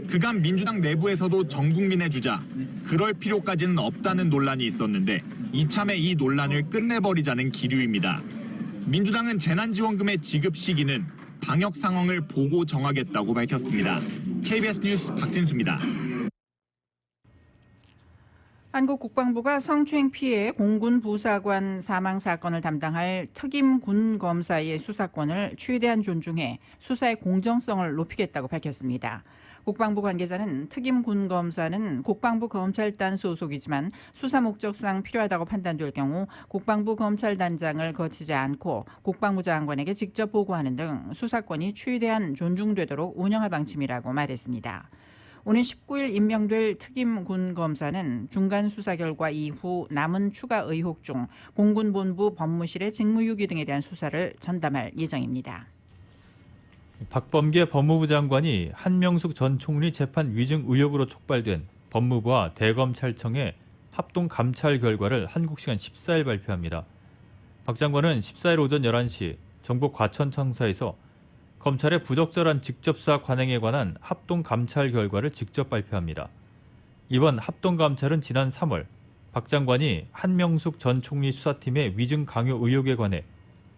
그간 민주당 내부에서도 전국민의 주자, 그럴 필요까지는 없다는 논란이 있었는데 이참에 이 논란을 끝내버리자는 기류입니다. 민주당은 재난지원금의 지급 시기는 방역 상황을 보고 정하겠다고 밝혔습니다. KBS 뉴스 박진수입니다. 한국 국방부가 성추행 피해 공군 부사관 사망 사건을 담당할 특임 군 검사의 수사권을 최대한 존중해 수사의 공정성을 높이겠다고 밝혔습니다. 국방부 관계자는 특임 군 검사는 국방부 검찰단 소속이지만 수사 목적상 필요하다고 판단될 경우 국방부 검찰단장을 거치지 않고 국방부 장관에게 직접 보고하는 등 수사권이 최대한 존중되도록 운영할 방침이라고 말했습니다. 오는 19일 임명될 특임 군 검사는 중간 수사 결과 이후 남은 추가 의혹 중 공군본부 법무실의 직무유기 등에 대한 수사를 전담할 예정입니다. 박범계 법무부 장관이 한명숙 전 총리 재판 위증 의혹으로 촉발된 법무부와 대검찰청의 합동 감찰 결과를 한국 시간 14일 발표합니다. 박 장관은 14일 오전 11시 정부 과천청사에서 검찰의 부적절한 직접수사 관행에 관한 합동 감찰 결과를 직접 발표합니다. 이번 합동 감찰은 지난 3월 박 장관이 한명숙 전 총리 수사팀의 위증 강요 의혹에 관해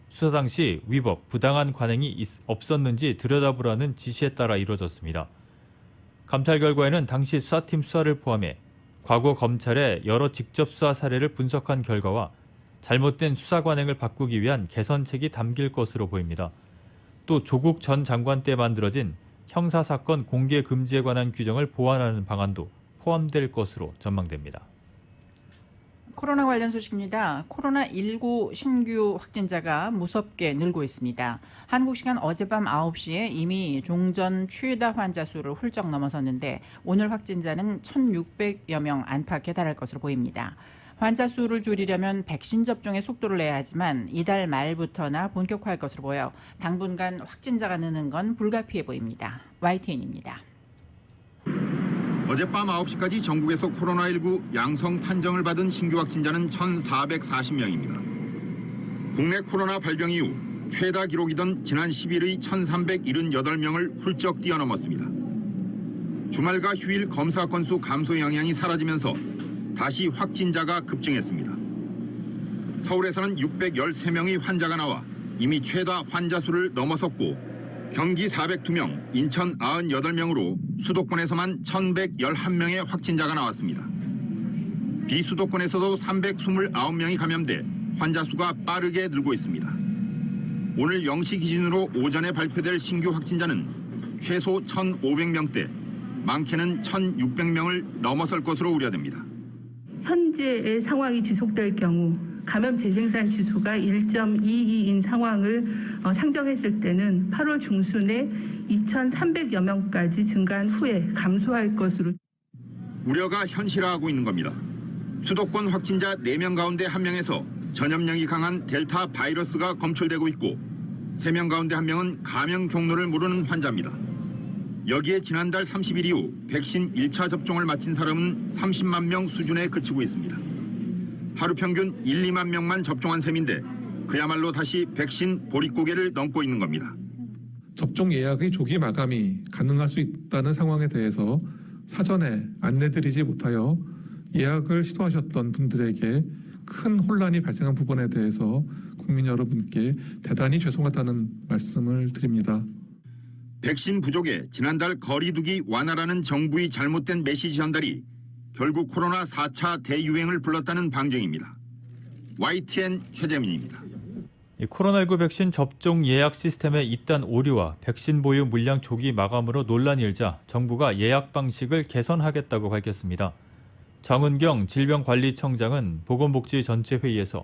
수사 당시 위법, 부당한 관행이 없었는지 들여다보라는 지시에 따라 이루어졌습니다. 감찰 결과에는 당시 수사팀 수사를 포함해 과거 검찰의 여러 직접 수사 사례를 분석한 결과와 잘못된 수사 관행을 바꾸기 위한 개선책이 담길 것으로 보입니다. 또 조국 전 장관 때 만들어진 형사사건 공개 금지에 관한 규정을 보완하는 방안도 포함될 것으로 전망됩니다. 코로나 관련 소식입니다. 코로나19 신규 확진자가 무섭게 늘고 있습니다. 한국 시간 어젯밤 9시에 이미 종전 최다 환자 수를 훌쩍 넘어섰는데 오늘 확진자는 1,600여 명 안팎에 달할 것으로 보입니다. 환자 수를 줄이려면 백신 접종의 속도를 내야 하지만 이달 말부터나 본격화할 것으로 보여 당분간 확진자가 느는 건 불가피해 보입니다. YTN입니다. 어젯밤 9시까지 전국에서 코로나19 양성 판정을 받은 신규 확진자는 1,440명입니다. 국내 코로나 발병 이후 최다 기록이던 지난 10일의 1,378명을 훌쩍 뛰어넘었습니다. 주말과 휴일 검사 건수 감소 영향이 사라지면서 다시 확진자가 급증했습니다. 서울에서는 613명의 환자가 나와 이미 최다 환자 수를 넘어섰고 경기 402명, 인천 98명으로 수도권에서만 1,111명의 확진자가 나왔습니다. 비수도권에서도 329명이 감염돼 환자 수가 빠르게 늘고 있습니다. 오늘 0시 기준으로 오전에 발표될 신규 확진자는 최소 1,500명대, 많게는 1,600명을 넘어설 것으로 우려됩니다. 현재의 상황이 지속될 경우 감염 재생산 지수가 1.22인 상황을 상정했을 때는 8월 중순에 2,300여 명까지 증가한 후에 감소할 것으로. 우려가 현실화하고 있는 겁니다. 수도권 확진자 4명 가운데 1명에서 전염력이 강한 델타 바이러스가 검출되고 있고 3명 가운데 1명은 감염 경로를 모르는 환자입니다. 여기에 지난달 30일 이후 백신 1차 접종을 마친 사람은 30만 명 수준에 그치고 있습니다. 하루 평균 1, 2만 명만 접종한 셈인데 그야말로 다시 백신 보릿고개를 넘고 있는 겁니다. 접종 예약의 조기 마감이 가능할 수 있다는 상황에 대해서 사전에 안내드리지 못하여 예약을 시도하셨던 분들에게 큰 혼란이 발생한 부분에 대해서 국민 여러분께 대단히 죄송하다는 말씀을 드립니다. 백신 부족에 지난달 거리두기 완화라는 정부의 잘못된 메시지 전달이 결국 코로나 4차 대유행을 불렀다는 방증입니다. YTN 최재민입니다. 코로나19 백신 접종 예약 시스템의 잇단 오류와 백신 보유 물량 조기 마감으로 논란이 일자 정부가 예약 방식을 개선하겠다고 밝혔습니다. 정은경 질병관리청장은 보건복지 전체회의에서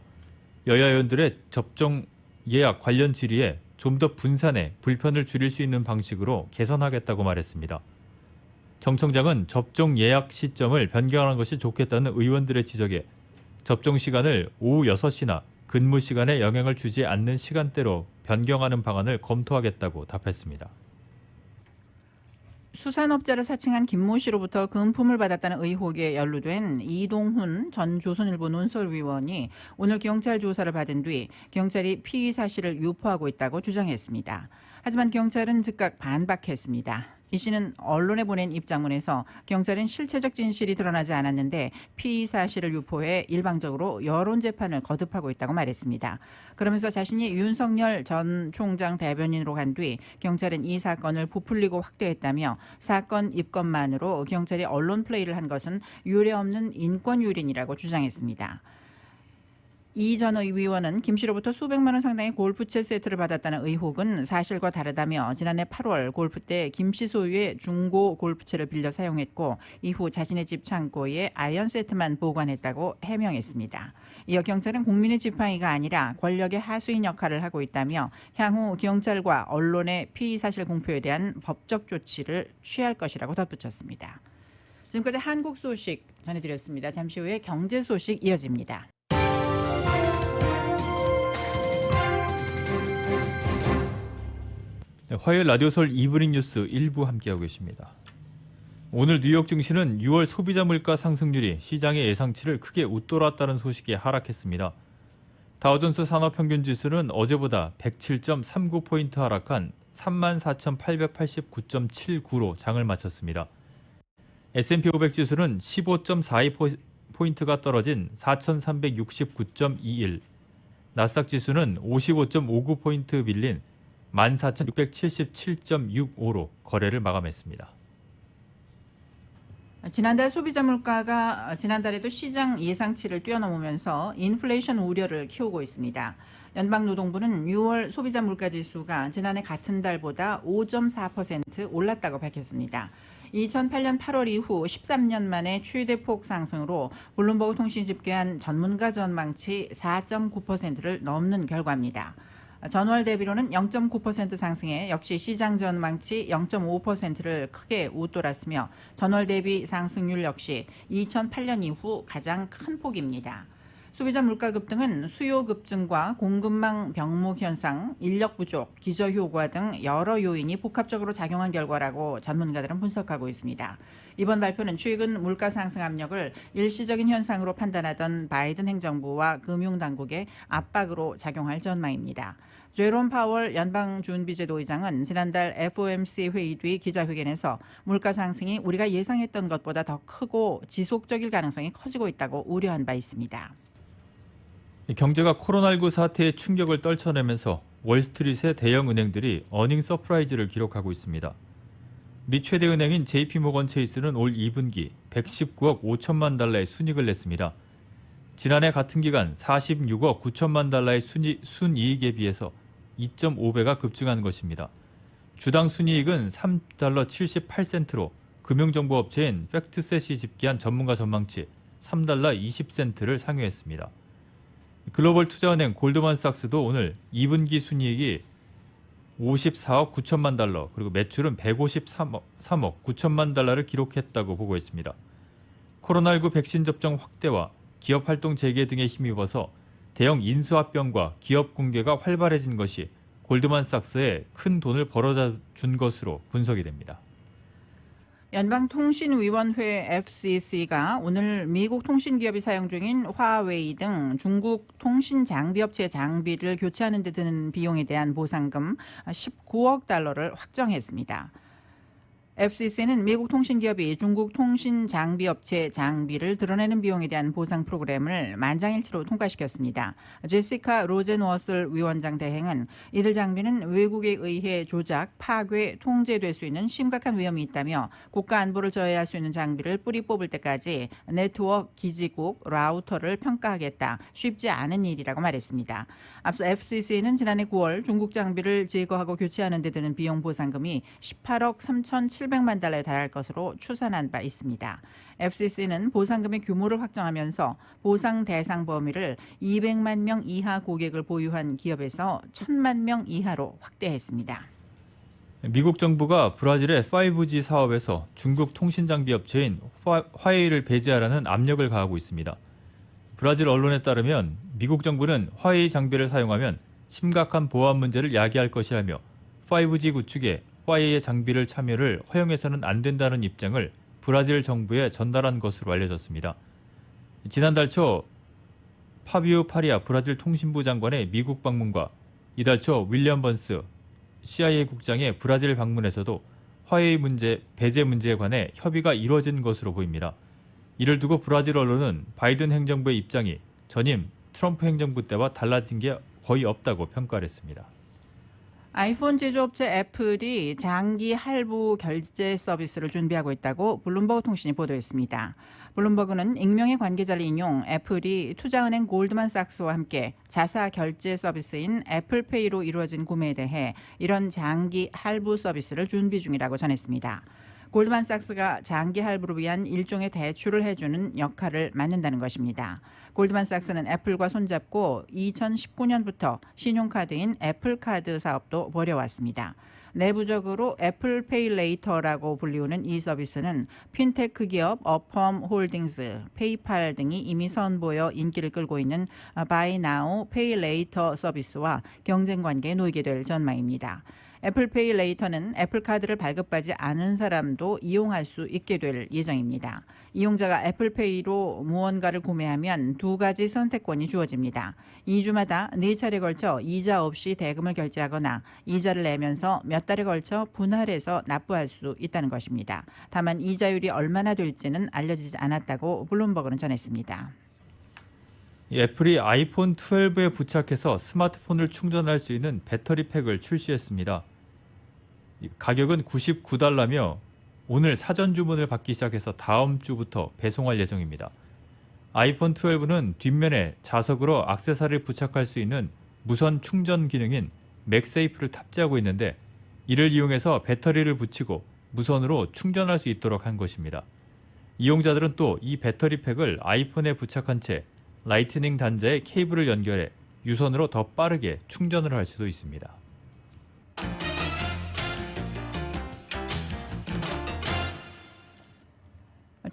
여야 의원들의 접종 예약 관련 질의에 좀 더 분산해 불편을 줄일 수 있는 방식으로 개선하겠다고 말했습니다. 정 청장은 접종 예약 시점을 변경하는 것이 좋겠다는 의원들의 지적에 접종 시간을 오후 6시나 근무 시간에 영향을 주지 않는 시간대로 변경하는 방안을 검토하겠다고 답했습니다. 수산업자를 사칭한 김모 씨로부터 금품을 받았다는 의혹에 연루된 이동훈 전 조선일보 논설위원이 오늘 경찰 조사를 받은 뒤 경찰이 피의 사실을 유포하고 있다고 주장했습니다. 하지만 경찰은 즉각 반박했습니다. 이 씨는 언론에 보낸 입장문에서 경찰은 실체적 진실이 드러나지 않았는데 피의 사실을 유포해 일방적으로 여론재판을 거듭하고 있다고 말했습니다. 그러면서 자신이 윤석열 전 총장 대변인으로 간 뒤 경찰은 이 사건을 부풀리고 확대했다며 사건 입건만으로 경찰이 언론 플레이를 한 것은 유례없는 인권유린이라고 주장했습니다. 이 전 의원은 김 씨로부터 수백만 원 상당의 골프채 세트를 받았다는 의혹은 사실과 다르다며 지난해 8월 골프 때 김 씨 소유의 중고 골프채를 빌려 사용했고 이후 자신의 집 창고에 아이언 세트만 보관했다고 해명했습니다. 이어 경찰은 국민의 지팡이가 아니라 권력의 하수인 역할을 하고 있다며 향후 경찰과 언론의 피의 사실 공표에 대한 법적 조치를 취할 것이라고 덧붙였습니다. 지금까지 한국 소식 전해드렸습니다. 잠시 후에 경제 소식 이어집니다. 화요일 라디오서울 이브닝 뉴스 1부 함께하고 계십니다. 오늘 뉴욕 증시는 6월 소비자 물가 상승률이 시장의 예상치를 크게 웃돌았다는 소식에 하락했습니다. 다우존스 산업평균지수는 어제보다 107.39포인트 하락한 34,889.79로 장을 마쳤습니다. S&P 500 지수는 15.42포인트가 떨어진 4,369.21, 나스닥 지수는 55.59포인트 밀린 14,677.65로 거래를 마감했습니다. 지난달 소비자 물가가 지난달에도 시장 예상치를 뛰어넘으면서 인플레이션 우려를 키우고 있습니다. 연방노동부는 6월 소비자 물가 지수가 지난해 같은 달보다 5.4% 올랐다고 밝혔습니다. 2008년 8월 이후 13년 만에 최대폭 상승으로 블룸버그 통신이 집계한 전문가 전망치 4.9%를 넘는 결과입니다. 전월 대비로는 0.9% 상승해 역시 시장 전망치 0.5%를 크게 웃돌았으며 전월 대비 상승률 역시 2008년 이후 가장 큰 폭입니다. 소비자 물가 급등은 수요 급증과 공급망 병목 현상, 인력 부족, 기저 효과 등 여러 요인이 복합적으로 작용한 결과라고 전문가들은 분석하고 있습니다. 이번 발표는 최근 물가 상승 압력을 일시적인 현상으로 판단하던 바이든 행정부와 금융당국의 압박으로 작용할 전망입니다. 제롬 파월 연방준비제도 의장은 지난달 FOMC 회의 뒤 기자회견에서 물가 상승이 우리가 예상했던 것보다 더 크고 지속적일 가능성이 커지고 있다고 우려한 바 있습니다. 경제가 코로나19 사태의 충격을 떨쳐내면서 월스트리트의 대형 은행들이 어닝 서프라이즈를 기록하고 있습니다. 미 최대 은행인 JP모건 체이스는 올 2분기 119억 5천만 달러의 순이익을 냈습니다. 지난해 같은 기간 46억 9천만 달러의 순이익에 비해서 2.5배가 급증한 것입니다. 주당 순이익은 3달러 78센트로 금융정보업체인 팩트셋이 집계한 전문가 전망치 3달러 20센트를 상회했습니다. 글로벌 투자은행 골드만삭스도 오늘 2분기 순이익이 54억 9천만 달러 그리고 매출은 153억 9천만 달러를 기록했다고 보고했습니다. 코로나19 백신 접종 확대와 기업 활동 재개 등에 힘입어서 대형 인수합병과 기업 공개가 활발해진 것이 골드만삭스에 큰 돈을 벌어다 준 것으로 분석이 됩니다. 연방통신위원회 FCC가 오늘 미국 통신기업이 사용 중인 화웨이 등 중국 통신장비업체 장비를 교체하는 데 드는 비용에 대한 보상금 19억 달러를 확정했습니다. FCC는 미국 통신기업이 중국 통신장비업체 장비를 드러내는 비용에 대한 보상 프로그램을 만장일치로 통과시켰습니다. 제시카 로젠워슬 위원장 대행은 이들 장비는 외국에 의해 조작, 파괴, 통제될 수 있는 심각한 위험이 있다며 국가 안보를 저해할 수 있는 장비를 뿌리 뽑을 때까지 네트워크 기지국 라우터를 평가하겠다. 쉽지 않은 일이라고 말했습니다. 앞서 FCC는 지난해 9월 중국 장비를 제거하고 교체하는 데 드는 비용 보상금이 18억 3,700만 달러에 달할 것으로 추산한 바 있습니다. FCC는 보상금의 규모를 확정하면서 보상 대상 범위를 200만 명 이하 고객을 보유한 기업에서 1,000만 명 이하로 확대했습니다. 미국 정부가 브라질의 5G 사업에서 중국 통신장비 업체인 화웨이를 배제하라는 압력을 가하고 있습니다. 브라질 언론에 따르면 미국 정부는 화웨이 장비를 사용하면 심각한 보안 문제를 야기할 것이라며 5G 구축에 화웨이의 장비를 참여를 허용해서는 안 된다는 입장을 브라질 정부에 전달한 것으로 알려졌습니다. 지난달 초 파비오 파리아 브라질 통신부 장관의 미국 방문과 이달 초 윌리엄 번스 CIA 국장의 브라질 방문에서도 화웨이 배제 문제에 관해 협의가 이루어진 것으로 보입니다. 이를 두고 브라질 언론은 바이든 행정부의 입장이 전임 트럼프 행정부 때와 달라진 게 거의 없다고 평가를 했습니다. 아이폰 제조업체 애플이 장기 할부 결제 서비스를 준비하고 있다고 블룸버그 통신이 보도했습니다. 블룸버그는 익명의 관계자를 인용 애플이 투자은행 골드만삭스와 함께 자사 결제 서비스인 애플페이로 이루어진 구매에 대해 이런 장기 할부 서비스를 준비 중이라고 전했습니다. 골드만삭스가 장기 할부를 위한 일종의 대출을 해주는 역할을 맡는다는 것입니다. 골드만삭스는 애플과 손잡고 2019년부터 신용카드인 애플카드 사업도 벌여왔습니다. 내부적으로 애플페이 레이터라고 불리우는 이 서비스는 핀테크 기업 어펌 홀딩스, 페이팔 등이 이미 선보여 인기를 끌고 있는 바이 나우 페이 레이터 서비스와 경쟁 관계에 놓이게 될 전망입니다. 애플페이 레이터는 애플카드를 발급하지 않은 사람도 이용할 수 있게 될 예정입니다. 이용자가 애플페이로 무언가를 구매하면 두 가지 선택권이 주어집니다. 2주마다 4차례 걸쳐 이자 없이 대금을 결제하거나 이자를 내면서 몇 달에 걸쳐 분할해서 납부할 수 있다는 것입니다. 다만 이자율이 얼마나 될지는 알려지지 않았다고 블룸버그는 전했습니다. 애플이 아이폰 12에 부착해서 스마트폰을 충전할 수 있는 배터리 팩을 출시했습니다. 가격은 $99며 오늘 사전 주문을 받기 시작해서 다음 주부터 배송할 예정입니다. 아이폰 12는 뒷면에 자석으로 액세서리를 부착할 수 있는 무선 충전 기능인 맥세이프를 탑재하고 있는데 이를 이용해서 배터리를 붙이고 무선으로 충전할 수 있도록 한 것입니다. 이용자들은 또 이 배터리 팩을 아이폰에 부착한 채 라이트닝 단자에 케이블을 연결해 유선으로 더 빠르게 충전을 할 수도 있습니다.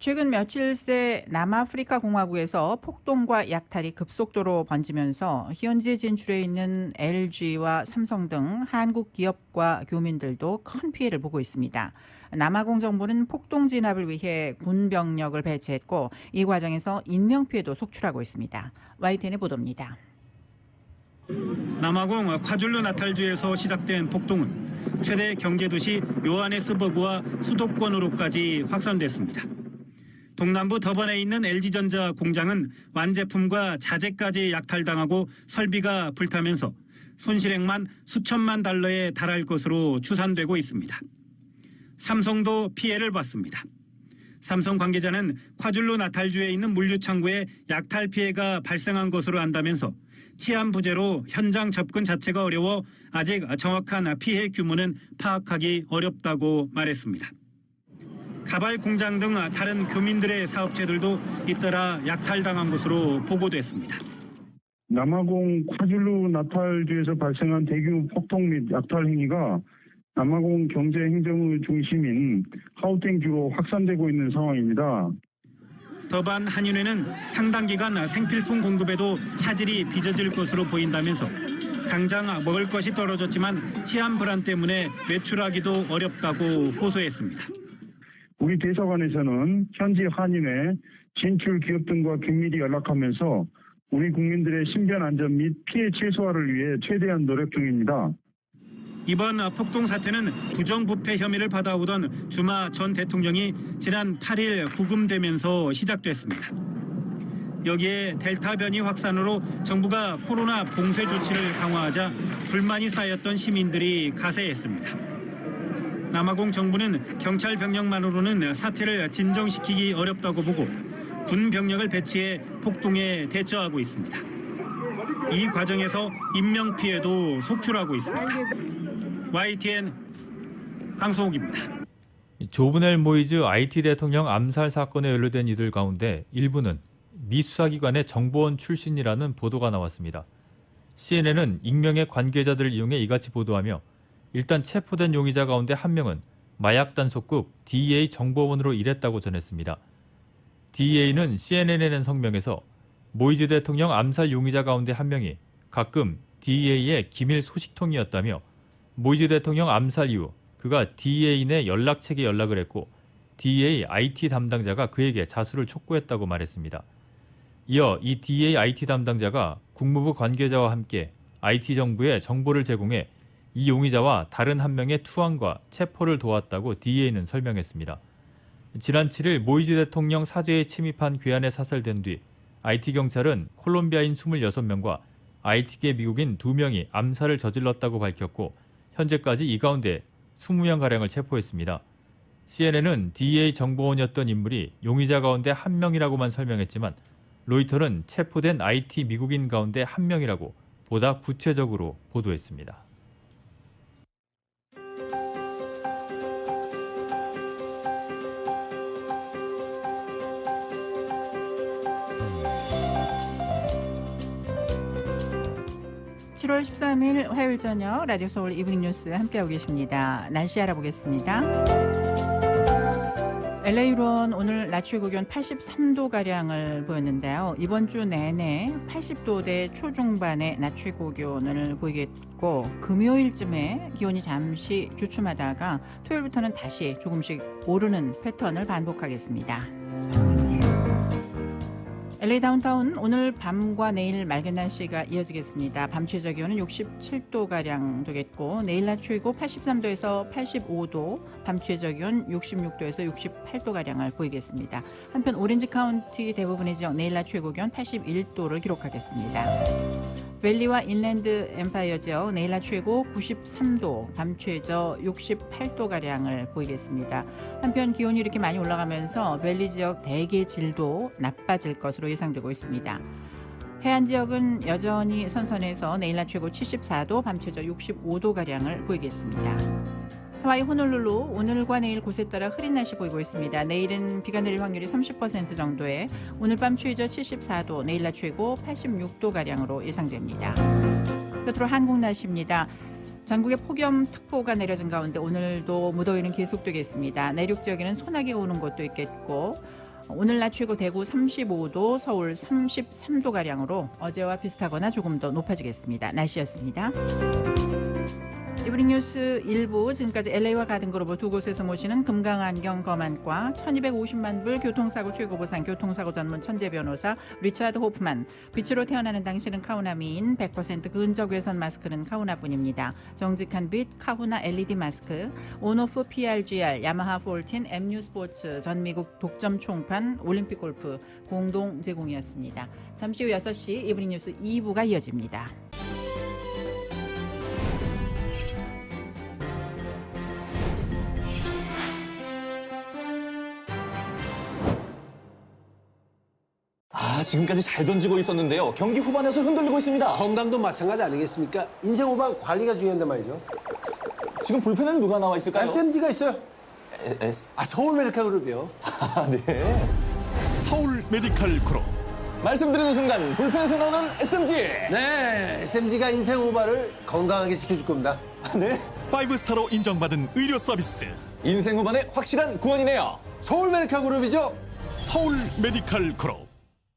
최근 며칠 새 남아프리카 공화국에서 폭동과 약탈이 급속도로 번지면서 현지에 진출해 있는 LG와 삼성 등 한국 기업과 교민들도 큰 피해를 보고 있습니다. 남아공 정부는 폭동 진압을 위해 군 병력을 배치했고 이 과정에서 인명피해도 속출하고 있습니다. YTN의 보도입니다. 남아공 과줄루 나탈주에서 시작된 폭동은 최대 경제도시 요하네스버그와 수도권으로까지 확산됐습니다. 동남부 더번에 있는 LG전자 공장은 완제품과 자재까지 약탈당하고 설비가 불타면서 손실액만 수천만 달러에 달할 것으로 추산되고 있습니다. 삼성도 피해를 봤습니다. 삼성 관계자는 과줄루 나탈주에 있는 물류창고에 약탈 피해가 발생한 것으로 안다면서 치안 부재로 현장 접근 자체가 어려워 아직 정확한 피해 규모는 파악하기 어렵다고 말했습니다. 가발 공장 등 다른 교민들의 사업체들도 잇따라 약탈당한 것으로 보고됐습니다. 남아공 과줄루 나탈주에서 발생한 대규모 폭동 및 약탈 행위가 남아공 경제 행정의 중심인 가우땡주로 확산되고 있는 상황입니다. 더반 한인회는 상당 기간 생필품 공급에도 차질이 빚어질 것으로 보인다면서 당장 먹을 것이 떨어졌지만 치안 불안 때문에 외출하기도 어렵다고 호소했습니다. 우리 대사관에서는 현지 한인회, 진출 기업 등과 긴밀히 연락하면서 우리 국민들의 신변 안전 및 피해 최소화를 위해 최대한 노력 중입니다. 이번 폭동 사태는 부정부패 혐의를 받아오던 주마 전 대통령이 지난 8일 구금되면서 시작됐습니다. 여기에 델타 변이 확산으로 정부가 코로나 봉쇄 조치를 강화하자 불만이 쌓였던 시민들이 가세했습니다. 남아공 정부는 경찰 병력만으로는 사태를 진정시키기 어렵다고 보고 군 병력을 배치해 폭동에 대처하고 있습니다. 이 과정에서 인명피해도 속출하고 있습니다. YTN 강성욱입니다. 조브넬 모이즈 IT 대통령 암살 사건에 연루된 이들 가운데 일부는 미 수사기관의 정보원 출신이라는 보도가 나왔습니다. CNN은 익명의 관계자들을 이용해 이같이 보도하며 일단 체포된 용의자 가운데 한 명은 마약 단속국 DEA 정보원으로 일했다고 전했습니다. DEA는 CNN에 낸 성명에서 모이즈 대통령 암살 용의자 가운데 한 명이 가끔 DEA의 기밀 소식통이었다며 모이즈 대통령 암살 이후 그가 DEA 내 연락책에 연락을 했고 DEA IT 담당자가 그에게 자수를 촉구했다고 말했습니다. 이어 이 DEA IT 담당자가 국무부 관계자와 함께 IT 정부에 정보를 제공해 이 용의자와 다른 한 명의 투항과 체포를 도왔다고 DEA는 설명했습니다. 지난 7일 모이즈 대통령 사저에 침입한 괴한에 사살된 뒤 IT경찰은 콜롬비아인 26명과 IT계 미국인 2명이 암살을 저질렀다고 밝혔고 현재까지 이 가운데 20명가량을 체포했습니다. CNN은 DEA 정보원이었던 인물이 용의자 가운데 한 명이라고만 설명했지만 로이터는 체포된 IT 미국인 가운데 한 명이라고 보다 구체적으로 보도했습니다. (7월 13일) 화요일 저녁 라디오 서울 이브닝 뉴스 함께하고 계십니다. 날씨 알아보겠습니다. LA로는 오늘 낮 최고 기온 83도가량을 보였는데요. 이번 주 내내 80도대 초중반의 낮 최고 기온을 보이겠고 금요일쯤에 기온이 잠시 주춤하다가 토요일부터는 다시 조금씩 오르는 패턴을 반복하겠습니다. LA 다운타운 오늘 밤과 내일 맑은 날씨가 이어지겠습니다. 밤 최저 기온은 67도가량 되겠고 내일 낮 최고 83도에서 85도, 밤 최저 기온 66도에서 68도가량을 보이겠습니다. 한편 오렌지 카운티 대부분의 지역 내일 낮 최고 기온 81도를 기록하겠습니다. 밸리와 인랜드 엠파이어 지역 내일 낮 최고 93도, 밤 최저 68도가량을 보이겠습니다. 한편 기온이 이렇게 많이 올라가면서 밸리 지역 대기 질도 나빠질 것으로 예상되고 있습니다. 해안 지역은 여전히 선선해서 내일 낮 최고 74도, 밤 최저 65도가량을 보이겠습니다. 하와이 호놀룰루 오늘과 내일 곳에 따라 흐린 날씨 보이고 있습니다. 내일은 비가 내릴 확률이 30% 정도에 오늘 밤 최저 74도, 내일 낮 최고 86도가량으로 예상됩니다. 끝으로 한국 날씨입니다. 전국에 폭염특보가 내려진 가운데 오늘도 무더위는 계속되겠습니다. 내륙 지역에는 소나기가 오는 곳도 있겠고 오늘 낮 최고 대구 35도, 서울 33도가량으로 어제와 비슷하거나 조금 더 높아지겠습니다. 날씨였습니다. 이브닝 뉴스 1부, 지금까지 LA와 가든그로버 두 곳에서 모시는 금강안경 검안과 1250만 불 교통사고 최고보상 교통사고 전문 천재 변호사 리차드 호프만, 빛으로 태어나는 당신은 카우나미인 100% 근적 외선 마스크는 카우나뿐입니다. 정직한 빛 카후나 LED 마스크, 온오프 PRGR, 야마하 14, MU 스포츠, 전미국 독점 총판, 올림픽 골프 공동 제공이었습니다. 잠시 후 6시 이브닝 뉴스 2부가 이어집니다. 지금까지 잘 던지고 있었는데요. 경기 후반에서 흔들리고 있습니다. 건강도 마찬가지 아니겠습니까? 인생 후반 관리가 중요한데 말이죠. 지금 불펜에는 누가 나와 있을까요? SMG가 있어요. 서울 메디칼 그룹이요. 네. 서울 메디칼 그룹. 말씀드리는 순간 불펜에서 나오는 SMG. 네, SMG가 인생 후반을 건강하게 지켜줄 겁니다. 네. 5스타로 인정받은 의료 서비스. 인생 후반의 확실한 구원이네요. 서울 메디칼 그룹이죠. 서울 메디칼 그룹.